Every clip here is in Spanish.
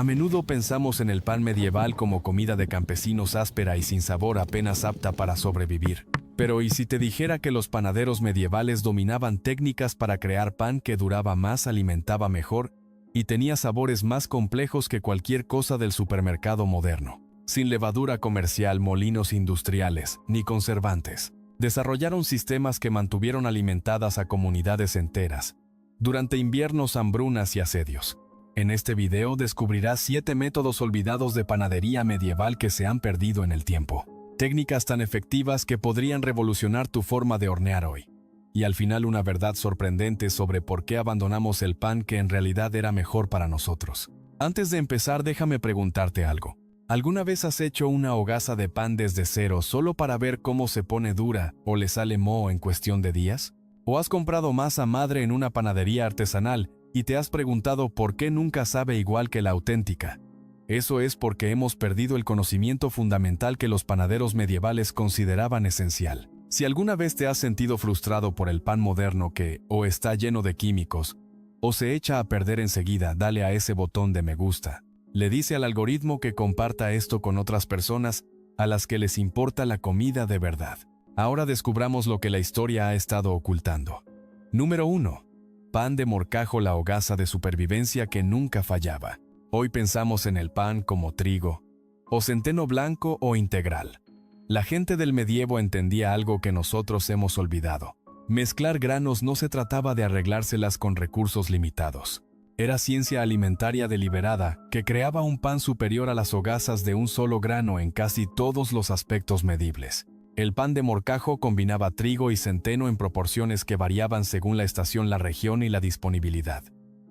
A menudo pensamos en el pan medieval como comida de campesinos áspera y sin sabor, apenas apta para sobrevivir. Pero ¿y si te dijera que los panaderos medievales dominaban técnicas para crear pan que duraba más, alimentaba mejor y tenía sabores más complejos que cualquier cosa del supermercado moderno? Sin levadura comercial, molinos industriales, ni conservantes. Desarrollaron sistemas que mantuvieron alimentadas a comunidades enteras durante inviernos, hambrunas y asedios. En este video descubrirás 7 métodos olvidados de panadería medieval que se han perdido en el tiempo. Técnicas tan efectivas que podrían revolucionar tu forma de hornear hoy. Y al final una verdad sorprendente sobre por qué abandonamos el pan que en realidad era mejor para nosotros. Antes de empezar, déjame preguntarte algo. ¿Alguna vez has hecho una hogaza de pan desde cero solo para ver cómo se pone dura o le sale moho en cuestión de días? ¿O has comprado masa madre en una panadería artesanal y te has preguntado por qué nunca sabe igual que la auténtica? Eso es porque hemos perdido el conocimiento fundamental que los panaderos medievales consideraban esencial. Si alguna vez te has sentido frustrado por el pan moderno que o está lleno de químicos o se echa a perder enseguida, dale a ese botón de me gusta. Le dice al algoritmo que comparta esto con otras personas a las que les importa la comida de verdad. Ahora descubramos lo que la historia ha estado ocultando. Número 1. Pan de morcajo, la hogaza de supervivencia que nunca fallaba. Hoy pensamos en el pan como trigo, o centeno blanco o integral. La gente del medievo entendía algo que nosotros hemos olvidado. Mezclar granos no se trataba de arreglárselas con recursos limitados. Era ciencia alimentaria deliberada que creaba un pan superior a las hogazas de un solo grano en casi todos los aspectos medibles. El pan de morcajo combinaba trigo y centeno en proporciones que variaban según la estación, la región y la disponibilidad.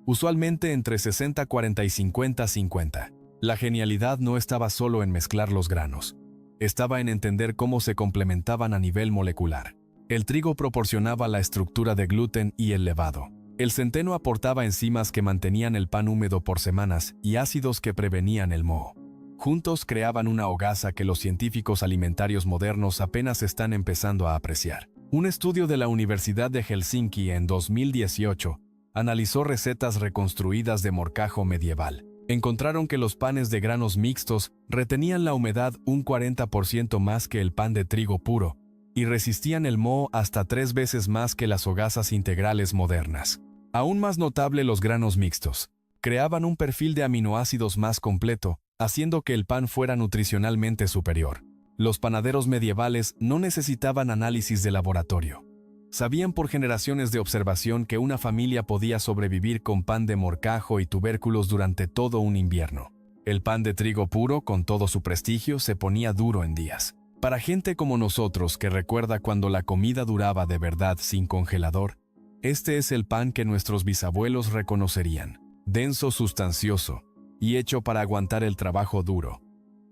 Usualmente entre 60-40 y 50-50. La genialidad no estaba solo en mezclar los granos. Estaba en entender cómo se complementaban a nivel molecular. El trigo proporcionaba la estructura de gluten y el levado. El centeno aportaba enzimas que mantenían el pan húmedo por semanas y ácidos que prevenían el moho. Juntos creaban una hogaza que los científicos alimentarios modernos apenas están empezando a apreciar. Un estudio de la Universidad de Helsinki en 2018 analizó recetas reconstruidas de morcajo medieval. Encontraron que los panes de granos mixtos retenían la humedad un 40% más que el pan de trigo puro y resistían el moho hasta 3 veces más que las hogazas integrales modernas. Aún más notable, los granos mixtos creaban un perfil de aminoácidos más completo, haciendo que el pan fuera nutricionalmente superior. Los panaderos medievales no necesitaban análisis de laboratorio. Sabían por generaciones de observación que una familia podía sobrevivir con pan de morcajo y tubérculos durante todo un invierno. El pan de trigo puro, con todo su prestigio, se ponía duro en días. Para gente como nosotros que recuerda cuando la comida duraba de verdad sin congelador, este es el pan que nuestros bisabuelos reconocerían. Denso, sustancioso y hecho para aguantar el trabajo duro.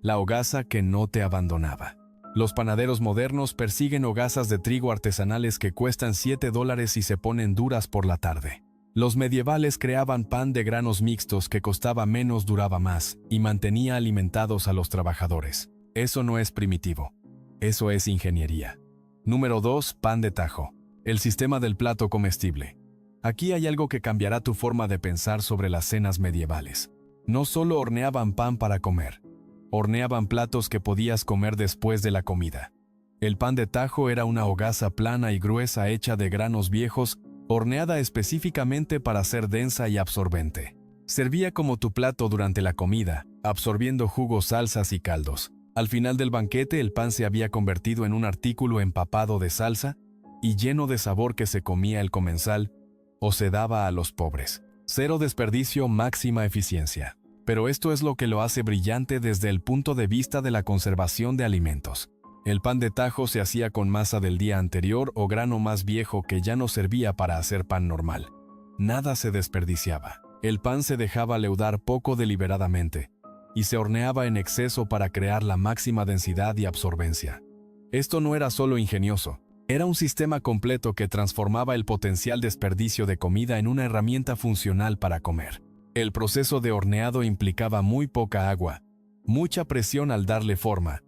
La hogaza que no te abandonaba. Los panaderos modernos persiguen hogazas de trigo artesanales que cuestan $7 y se ponen duras por la tarde. Los medievales creaban pan de granos mixtos que costaba menos, duraba más y mantenía alimentados a los trabajadores. Eso no es primitivo. Eso es ingeniería. Número 2. Pan de tajo. El sistema del plato comestible. Aquí hay algo que cambiará tu forma de pensar sobre las cenas medievales. No solo horneaban pan para comer, horneaban platos que podías comer después de la comida. El pan de tajo era una hogaza plana y gruesa hecha de granos viejos, horneada específicamente para ser densa y absorbente. Servía como tu plato durante la comida, absorbiendo jugos, salsas y caldos. Al final del banquete, el pan se había convertido en un artículo empapado de salsa y lleno de sabor que se comía el comensal o se daba a los pobres. Cero desperdicio, máxima eficiencia. Pero esto es lo que lo hace brillante desde el punto de vista de la conservación de alimentos. El pan de tajo se hacía con masa del día anterior o grano más viejo que ya no servía para hacer pan normal. Nada se desperdiciaba. El pan se dejaba leudar poco deliberadamente y se horneaba en exceso para crear la máxima densidad y absorbencia. Esto no era solo ingenioso. Era un sistema completo que transformaba el potencial desperdicio de comida en una herramienta funcional para comer. El proceso de horneado implicaba muy poca agua, mucha presión al darle forma,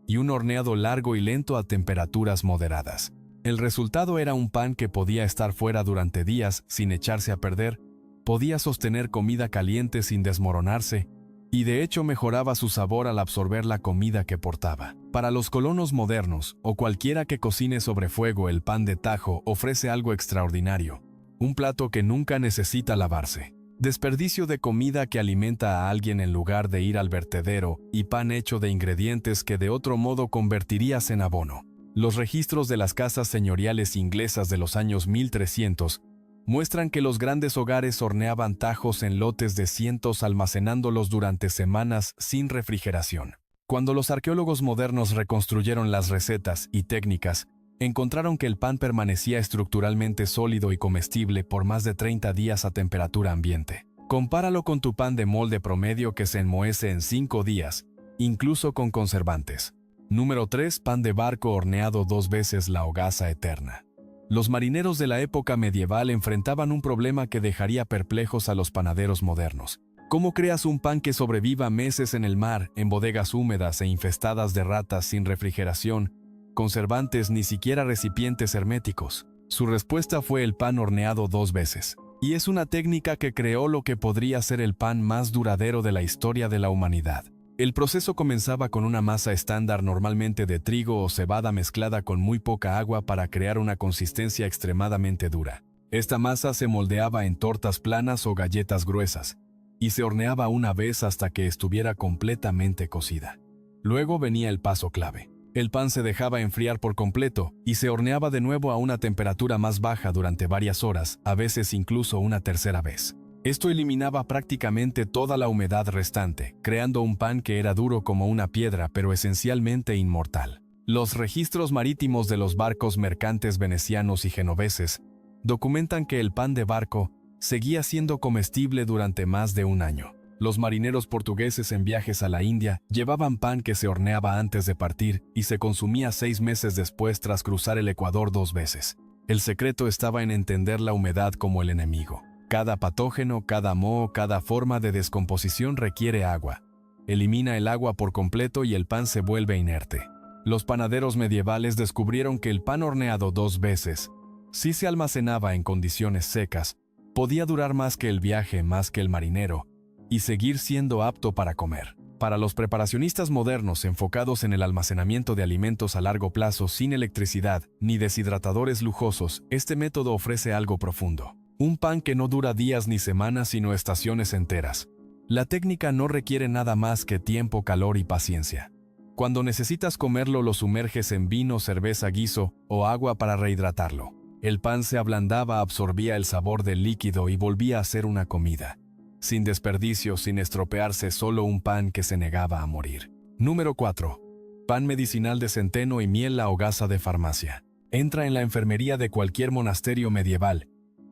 y un horneado largo y lento a temperaturas moderadas. El resultado era un pan que podía estar fuera durante días sin echarse a perder, podía sostener comida caliente sin desmoronarse, y de hecho mejoraba su sabor al absorber la comida que portaba. Para los colonos modernos, o cualquiera que cocine sobre fuego, el pan de tajo ofrece algo extraordinario, un plato que nunca necesita lavarse. Desperdicio de comida que alimenta a alguien en lugar de ir al vertedero, y pan hecho de ingredientes que de otro modo convertirías en abono. Los registros de las casas señoriales inglesas de los años 1300 muestran que los grandes hogares horneaban tajos en lotes de cientos, almacenándolos durante semanas sin refrigeración. Cuando los arqueólogos modernos reconstruyeron las recetas y técnicas, encontraron que el pan permanecía estructuralmente sólido y comestible por más de 30 días a temperatura ambiente. Compáralo con tu pan de molde promedio que se enmohece en 5 días, incluso con conservantes. Número 3. Pan de barco horneado 2 veces, la hogaza eterna. Los marineros de la época medieval enfrentaban un problema que dejaría perplejos a los panaderos modernos. ¿Cómo creas un pan que sobreviva meses en el mar, en bodegas húmedas e infestadas de ratas, sin refrigeración, conservantes ni siquiera recipientes herméticos? Su respuesta fue el pan horneado 2 veces. Y es una técnica que creó lo que podría ser el pan más duradero de la historia de la humanidad. El proceso comenzaba con una masa estándar, normalmente de trigo o cebada, mezclada con muy poca agua para crear una consistencia extremadamente dura. Esta masa se moldeaba en tortas planas o galletas gruesas, y se horneaba una vez hasta que estuviera completamente cocida. Luego venía el paso clave. El pan se dejaba enfriar por completo y se horneaba de nuevo a una temperatura más baja durante varias horas, a veces incluso una tercera vez. Esto eliminaba prácticamente toda la humedad restante, creando un pan que era duro como una piedra pero esencialmente inmortal. Los registros marítimos de los barcos mercantes venecianos y genoveses documentan que el pan de barco seguía siendo comestible durante más de un año. Los marineros portugueses en viajes a la India llevaban pan que se horneaba antes de partir y se consumía 6 meses después tras cruzar el Ecuador 2 veces. El secreto estaba en entender la humedad como el enemigo. Cada patógeno, cada moho, cada forma de descomposición requiere agua. Elimina el agua por completo y el pan se vuelve inerte. Los panaderos medievales descubrieron que el pan horneado 2 veces, si se almacenaba en condiciones secas, podía durar más que el viaje, más que el marinero, y seguir siendo apto para comer. Para los preparacionistas modernos enfocados en el almacenamiento de alimentos a largo plazo sin electricidad ni deshidratadores lujosos, este método ofrece algo profundo. Un pan que no dura días ni semanas sino estaciones enteras. La técnica no requiere nada más que tiempo, calor y paciencia. Cuando necesitas comerlo, lo sumerges en vino, cerveza, guiso o agua para rehidratarlo. El pan se ablandaba, absorbía el sabor del líquido y volvía a ser una comida. Sin desperdicio, sin estropearse, solo un pan que se negaba a morir. Número 4. Pan medicinal de centeno y miel, la hogaza de farmacia. Entra en la enfermería de cualquier monasterio medieval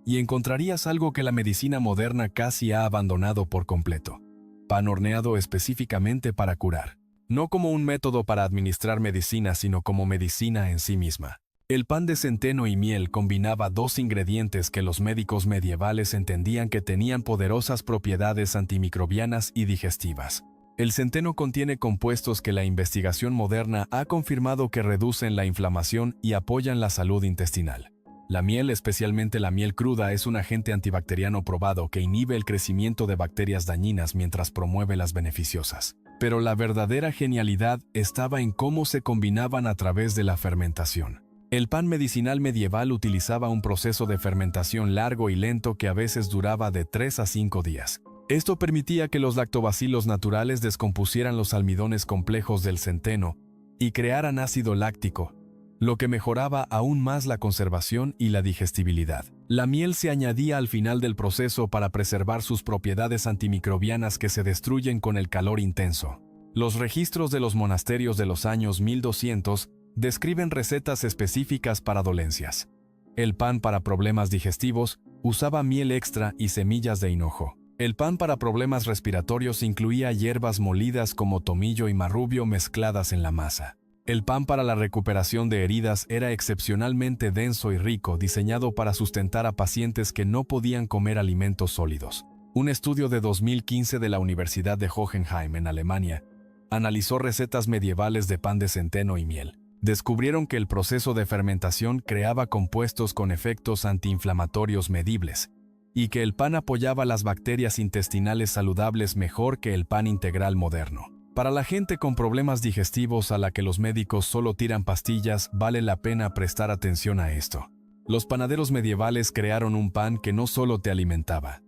y encontrarías algo que la medicina moderna casi ha abandonado por completo. Pan horneado específicamente para curar. No como un método para administrar medicina, sino como medicina en sí misma. El pan de centeno y miel combinaba 2 ingredientes que los médicos medievales entendían que tenían poderosas propiedades antimicrobianas y digestivas. El centeno contiene compuestos que la investigación moderna ha confirmado que reducen la inflamación y apoyan la salud intestinal. La miel, especialmente la miel cruda, es un agente antibacteriano probado que inhibe el crecimiento de bacterias dañinas mientras promueve las beneficiosas. Pero la verdadera genialidad estaba en cómo se combinaban a través de la fermentación. El pan medicinal medieval utilizaba un proceso de fermentación largo y lento que a veces duraba de 3 a 5 días. Esto permitía que los lactobacilos naturales descompusieran los almidones complejos del centeno y crearan ácido láctico, lo que mejoraba aún más la conservación y la digestibilidad. La miel se añadía al final del proceso para preservar sus propiedades antimicrobianas que se destruyen con el calor intenso. Los registros de los monasterios de los años 1200 describen recetas específicas para dolencias. El pan para problemas digestivos usaba miel extra y semillas de hinojo. El pan para problemas respiratorios incluía hierbas molidas como tomillo y marrubio mezcladas en la masa. El pan para la recuperación de heridas era excepcionalmente denso y rico, diseñado para sustentar a pacientes que no podían comer alimentos sólidos. Un estudio de 2015 de la Universidad de Hohenheim en Alemania analizó recetas medievales de pan de centeno y miel. Descubrieron que el proceso de fermentación creaba compuestos con efectos antiinflamatorios medibles, y que el pan apoyaba las bacterias intestinales saludables mejor que el pan integral moderno. Para la gente con problemas digestivos a la que los médicos solo tiran pastillas, vale la pena prestar atención a esto. Los panaderos medievales crearon un pan que no solo te alimentaba,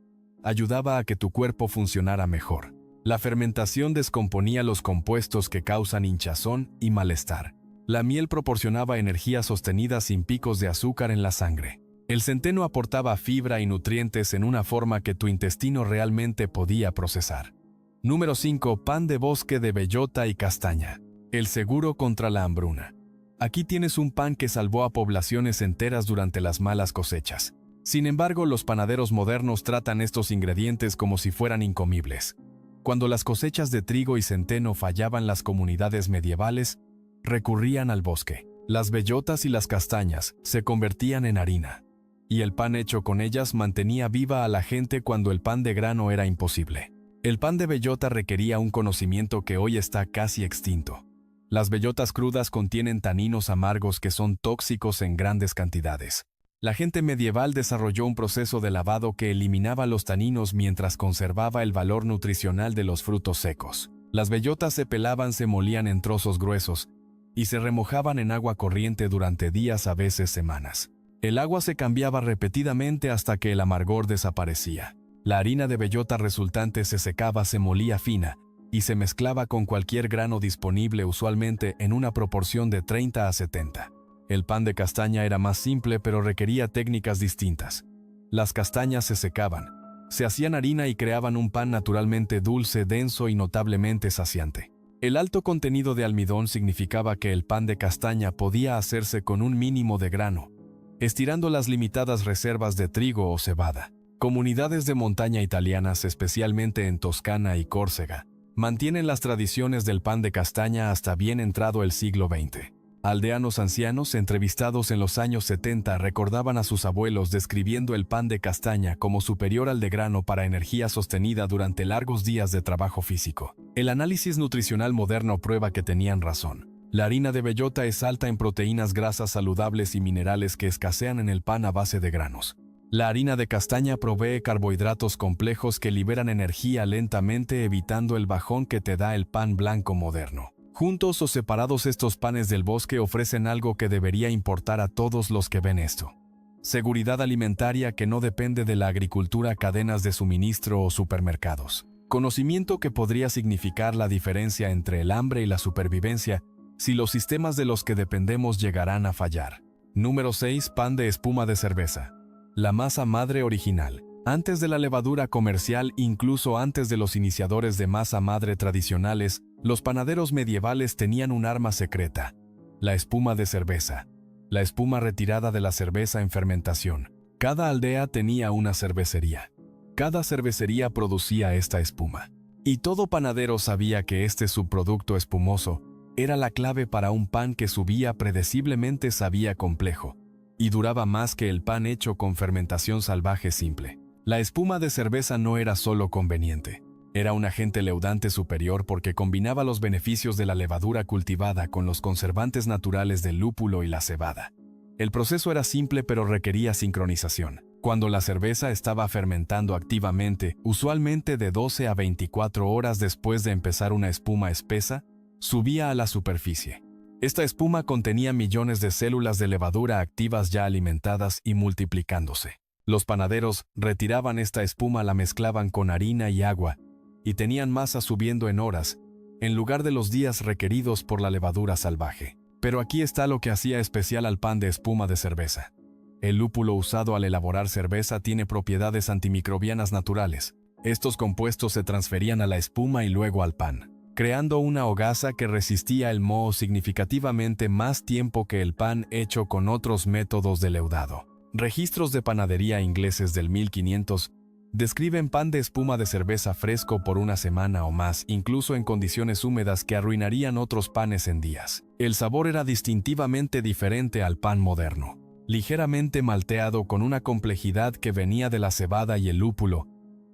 ayudaba a que tu cuerpo funcionara mejor. La fermentación descomponía los compuestos que causan hinchazón y malestar. La miel proporcionaba energía sostenida sin picos de azúcar en la sangre. El centeno aportaba fibra y nutrientes en una forma que tu intestino realmente podía procesar. Número 5. Pan de bosque de bellota y castaña. El seguro contra la hambruna. Aquí tienes un pan que salvó a poblaciones enteras durante las malas cosechas. Sin embargo, los panaderos modernos tratan estos ingredientes como si fueran incomibles. Cuando las cosechas de trigo y centeno fallaban, las comunidades medievales recurrían al bosque. Las bellotas y las castañas se convertían en harina, y el pan hecho con ellas mantenía viva a la gente cuando el pan de grano era imposible. El pan de bellota requería un conocimiento que hoy está casi extinto. Las bellotas crudas contienen taninos amargos que son tóxicos en grandes cantidades. La gente medieval desarrolló un proceso de lavado que eliminaba los taninos mientras conservaba el valor nutricional de los frutos secos. Las bellotas se pelaban, se molían en trozos gruesos y se remojaban en agua corriente durante días, a veces semanas. El agua se cambiaba repetidamente hasta que el amargor desaparecía. La harina de bellota resultante se secaba, se molía fina y se mezclaba con cualquier grano disponible, usualmente en una proporción de 30 a 70. El pan de castaña era más simple, pero requería técnicas distintas. Las castañas se secaban, se hacían harina y creaban un pan naturalmente dulce, denso y notablemente saciante. El alto contenido de almidón significaba que el pan de castaña podía hacerse con un mínimo de grano, estirando las limitadas reservas de trigo o cebada. Comunidades de montaña italianas, especialmente en Toscana y Córcega, mantienen las tradiciones del pan de castaña hasta bien entrado el siglo XX. Aldeanos ancianos entrevistados en los años 70 recordaban a sus abuelos describiendo el pan de castaña como superior al de grano para energía sostenida durante largos días de trabajo físico. El análisis nutricional moderno prueba que tenían razón. La harina de bellota es alta en proteínas, grasas saludables y minerales que escasean en el pan a base de granos. La harina de castaña provee carbohidratos complejos que liberan energía lentamente, evitando el bajón que te da el pan blanco moderno. Juntos o separados, estos panes del bosque ofrecen algo que debería importar a todos los que ven esto: seguridad alimentaria que no depende de la agricultura, cadenas de suministro o supermercados. Conocimiento que podría significar la diferencia entre el hambre y la supervivencia si los sistemas de los que dependemos llegarán a fallar. Número 6. Pan de espuma de cerveza. La masa madre original. Antes de la levadura comercial, incluso antes de los iniciadores de masa madre tradicionales, los panaderos medievales tenían un arma secreta: la espuma de cerveza. La espuma retirada de la cerveza en fermentación. Cada aldea tenía una cervecería. Cada cervecería producía esta espuma. Y todo panadero sabía que este subproducto espumoso era la clave para un pan que subía predeciblemente, sabía complejo y duraba más que el pan hecho con fermentación salvaje simple. La espuma de cerveza no era solo conveniente, era un agente leudante superior porque combinaba los beneficios de la levadura cultivada con los conservantes naturales del lúpulo y la cebada. El proceso era simple pero requería sincronización. Cuando la cerveza estaba fermentando activamente, usualmente de 12 a 24 horas después de empezar, una espuma espesa subía a la superficie. Esta espuma contenía millones de células de levadura activas ya alimentadas y multiplicándose. Los panaderos retiraban esta espuma, la mezclaban con harina y agua, y tenían masa subiendo en horas, en lugar de los días requeridos por la levadura salvaje. Pero aquí está lo que hacía especial al pan de espuma de cerveza. El lúpulo usado al elaborar cerveza tiene propiedades antimicrobianas naturales. Estos compuestos se transferían a la espuma y luego al pan, creando una hogaza que resistía el moho significativamente más tiempo que el pan hecho con otros métodos de leudado. Registros de panadería ingleses del 1500 describen pan de espuma de cerveza fresco por una semana o más, incluso en condiciones húmedas que arruinarían otros panes en días. El sabor era distintivamente diferente al pan moderno, ligeramente malteado con una complejidad que venía de la cebada y el lúpulo,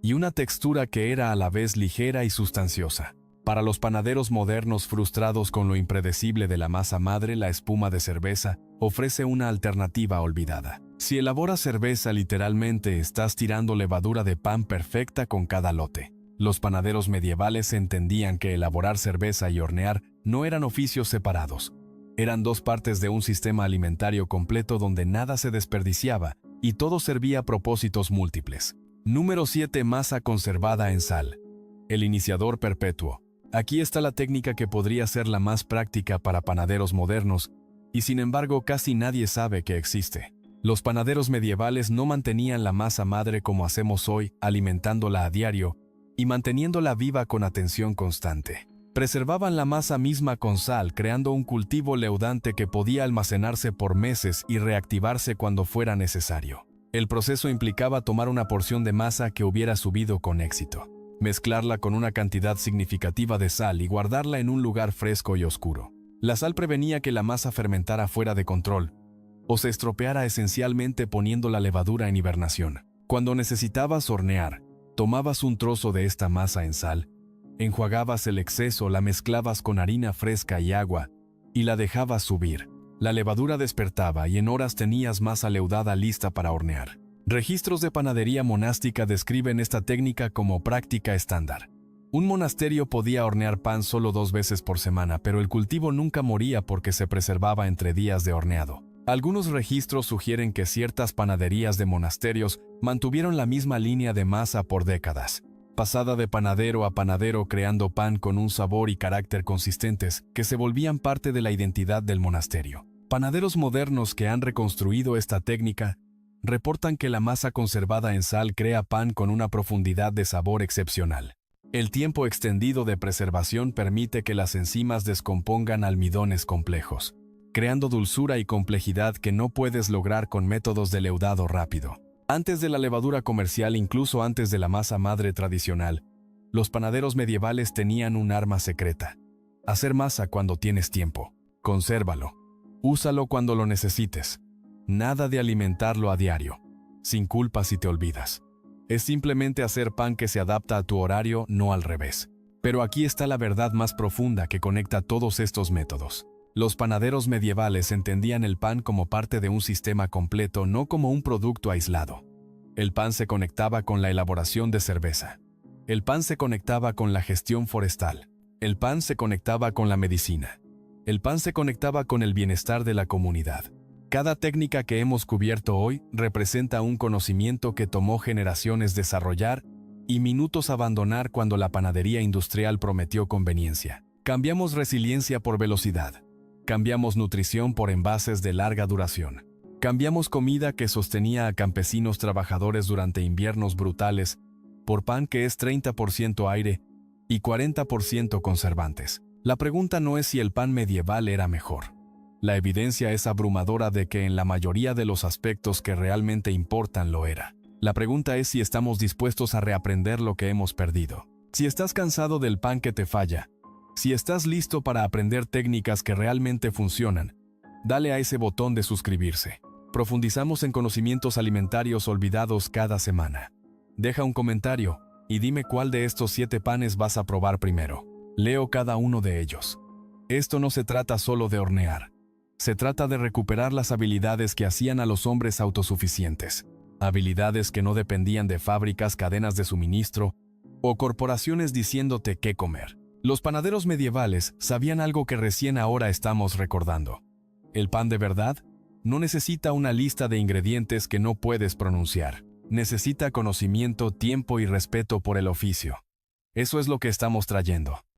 y una textura que era a la vez ligera y sustanciosa. Para los panaderos modernos frustrados con lo impredecible de la masa madre, la espuma de cerveza ofrece una alternativa olvidada. Si elaboras cerveza, literalmente estás tirando levadura de pan perfecta con cada lote. Los panaderos medievales entendían que elaborar cerveza y hornear no eran oficios separados. Eran dos partes de un sistema alimentario completo donde nada se desperdiciaba y todo servía a propósitos múltiples. Número 7. Masa conservada en sal. El iniciador perpetuo. Aquí está la técnica que podría ser la más práctica para panaderos modernos, y sin embargo casi nadie sabe que existe. Los panaderos medievales no mantenían la masa madre como hacemos hoy, alimentándola a diario y manteniéndola viva con atención constante. Preservaban la masa misma con sal, creando un cultivo leudante que podía almacenarse por meses y reactivarse cuando fuera necesario. El proceso implicaba tomar una porción de masa que hubiera subido con éxito, mezclarla con una cantidad significativa de sal y guardarla en un lugar fresco y oscuro. La sal prevenía que la masa fermentara fuera de control o se estropeara, esencialmente poniendo la levadura en hibernación. Cuando necesitabas hornear, tomabas un trozo de esta masa en sal, enjuagabas el exceso, la mezclabas con harina fresca y agua y la dejabas subir. La levadura despertaba y en horas tenías masa leudada lista para hornear. Registros de panadería monástica describen esta técnica como práctica estándar. Un monasterio podía hornear pan solo 2 veces por semana, pero el cultivo nunca moría porque se preservaba entre días de horneado. Algunos registros sugieren que ciertas panaderías de monasterios mantuvieron la misma línea de masa por décadas, pasada de panadero a panadero, creando pan con un sabor y carácter consistentes que se volvían parte de la identidad del monasterio. Panaderos modernos que han reconstruido esta técnica reportan que la masa conservada en sal crea pan con una profundidad de sabor excepcional. El tiempo extendido de preservación permite que las enzimas descompongan almidones complejos, creando dulzura y complejidad que no puedes lograr con métodos de leudado rápido. Antes de la levadura comercial, incluso antes de la masa madre tradicional, los panaderos medievales tenían un arma secreta: hacer masa cuando tienes tiempo. Consérvalo. Úsalo cuando lo necesites. Nada de alimentarlo a diario, sin culpa si te olvidas. Es simplemente hacer pan que se adapta a tu horario, no al revés. Pero aquí está la verdad más profunda que conecta todos estos métodos. Los panaderos medievales entendían el pan como parte de un sistema completo, no como un producto aislado. El pan se conectaba con la elaboración de cerveza. El pan se conectaba con la gestión forestal. El pan se conectaba con la medicina. El pan se conectaba con el bienestar de la comunidad. Cada técnica que hemos cubierto hoy representa un conocimiento que tomó generaciones desarrollar y minutos abandonar cuando la panadería industrial prometió conveniencia. Cambiamos resiliencia por velocidad. Cambiamos nutrición por envases de larga duración. Cambiamos comida que sostenía a campesinos trabajadores durante inviernos brutales por pan que es 30% aire y 40% conservantes. La pregunta no es si el pan medieval era mejor. La evidencia es abrumadora de que en la mayoría de los aspectos que realmente importan lo era. La pregunta es si estamos dispuestos a reaprender lo que hemos perdido. Si estás cansado del pan que te falla, si estás listo para aprender técnicas que realmente funcionan, dale a ese botón de suscribirse. Profundizamos en conocimientos alimentarios olvidados cada semana. Deja un comentario y dime cuál de estos 7 panes vas a probar primero. Leo cada uno de ellos. Esto no se trata solo de hornear. Se trata de recuperar las habilidades que hacían a los hombres autosuficientes. Habilidades que no dependían de fábricas, cadenas de suministro o corporaciones diciéndote qué comer. Los panaderos medievales sabían algo que recién ahora estamos recordando. El pan de verdad no necesita una lista de ingredientes que no puedes pronunciar. Necesita conocimiento, tiempo y respeto por el oficio. Eso es lo que estamos trayendo.